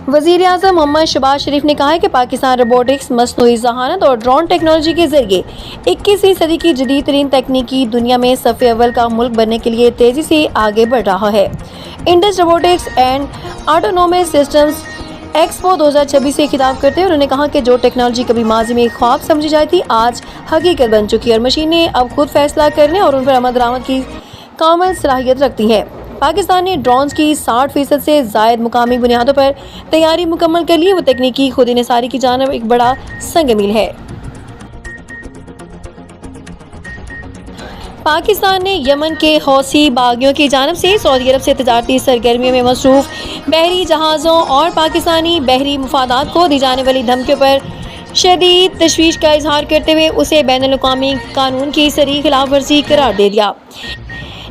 وزیر اعظم محمد شہباز شریف نے کہا ہے کہ پاکستان روبوٹکس، مصنوعی ذہانت اور ڈرون ٹیکنالوجی کے ذریعے 21ویں صدی کی جدید ترین تکنیکی دنیا میں صف اول کا ملک بننے کے لیے تیزی سے آگے بڑھ رہا ہے۔ Indus robotics and autonomous systems expo 2026 سے خطاب کرتے ہوئے انہوں نے کہا کہ جو ٹیکنالوجی کبھی ماضی میں خواب سمجھی جاتی تھی، آج حقیقت بن چکی ہے اور مشینیں اب خود فیصلہ کرنے اور ان پر عمل درآمد کی کامل صلاحیت رکھتی ہیں۔ پاکستان نے ڈرونز کی 60% سے زائد مقامی بنیادوں پر تیاری مکمل کر لی ہے۔ وہ تکنیکی خود انحصاری کی جانب ایک بڑا سنگ میل ہے۔ پاکستان نے یمن کے حوثی باغیوں کی جانب سے سعودی عرب سے تجارتی سرگرمیوں میں مصروف بحری جہازوں اور پاکستانی بحری مفادات کو دی جانے والی دھمکیوں پر شدید تشویش کا اظہار کرتے ہوئے اسے بین الاقوامی قانون کی صریح خلاف ورزی قرار دے دیا۔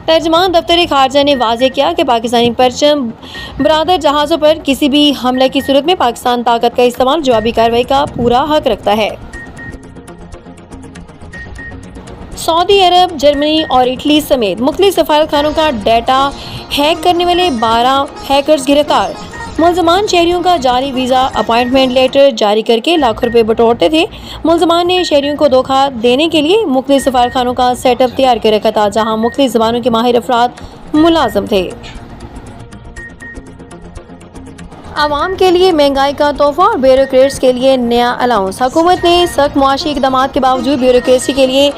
ترجمان دفتر خارجہ نے واضح کیا کہ پاکستانی پرچم بردار جہازوں پر کسی بھی حملے کی صورت میں پاکستان طاقت کا استعمال جوابی کارروائی کا پورا حق رکھتا ہے۔ سعودی عرب، جرمنی اور اٹلی سمیت مختلف سفارتخانوں کا ڈیٹا ہیک کرنے والے 12 ہیکرز گرفتار۔ ملزمان شہریوں کا جعلی ویزا اپائنٹمنٹ لیٹر جاری کر کے لاکھوں روپے بٹورتے تھے۔ ملزمان نے شہریوں کو دھوکہ دینے کے لیے مختلف سفارتخانوں کا سیٹ اپ تیار کر رکھا تھا، جہاں مختلف زبانوں کے ماہر افراد ملازم تھے۔ عوام کے لیے مہنگائی کا تحفہ اور بیوروکریٹس کے لیے نیا الاؤنس۔ حکومت نے سخت معاشی اقدامات کے باوجود بیوروکریسی کے لیے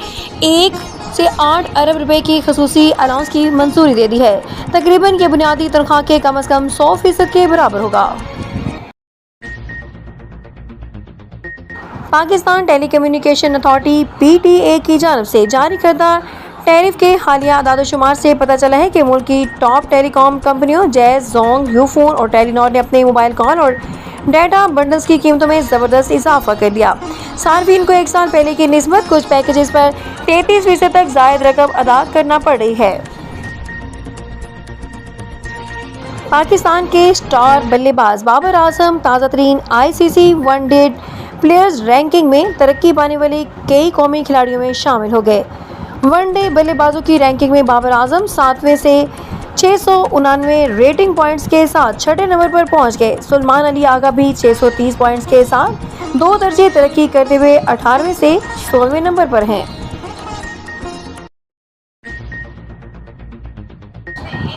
1 سے 8 ارب روپے کی خصوصی الاؤنس کی منظوری دے دی ہے۔ تقریباً یہ بنیادی تنخواہ کے کم از کم 100% کے برابر ہوگا۔ پاکستان ٹیلی کمیونیکیشن اتھارٹی (PTA) کی جانب سے جاری کردہ ٹیرف کے حالیہ اعداد و شمار سے پتہ چلا ہے کہ ملک کی ٹاپ ٹیلی کام کمپنیوں جیز، زونگ، یو فون اور ٹیلی ناٹ نے اپنے موبائل کال اور ڈیٹا بنڈلز کی قیمتوں میں زبردست اضافہ کر دیا۔ صارفین کو ایک سال پہلے کی نسبت کچھ پیکیجز پر 33% تک زائد رقم ادا کرنا پڑ رہی ہے۔ پاکستان کے سٹار بلے باز بابر اعظم تازہ ترین ICC one day players ranking میں ترقی پانے والے کئی قومی کھلاڑیوں میں شامل ہو گئے۔ ون ڈے بلے بازوں کی رینکنگ میں بابر اعظم 7ویں سے 699 ریٹنگ پوائنٹس کے ساتھ 6 نمبر پر پہنچ گئے۔ سلمان علی آغا بھی 630 پوائنٹس کے ساتھ 2 درجے ترقی کرتے ہوئے 18ویں سے 16ویں نمبر پر ہیں۔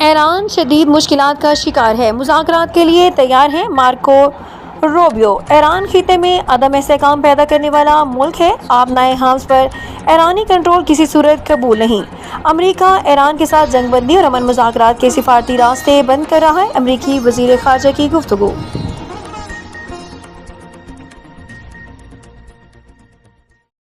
ایران شدید مشکلات کا شکار ہے، مذاکرات کے لیے تیار ہے مارکو روبیو۔ ایران خطے میں عدم استحکام پیدا کرنے والا ملک ہے، آبنائے حمص پر ایرانی کنٹرول کسی صورت قبول نہیں۔ امریکہ ایران کے ساتھ جنگ بندی اور امن مذاکرات کے سفارتی راستے بند کر رہا ہے، امریکی وزیر خارجہ کی گفتگو۔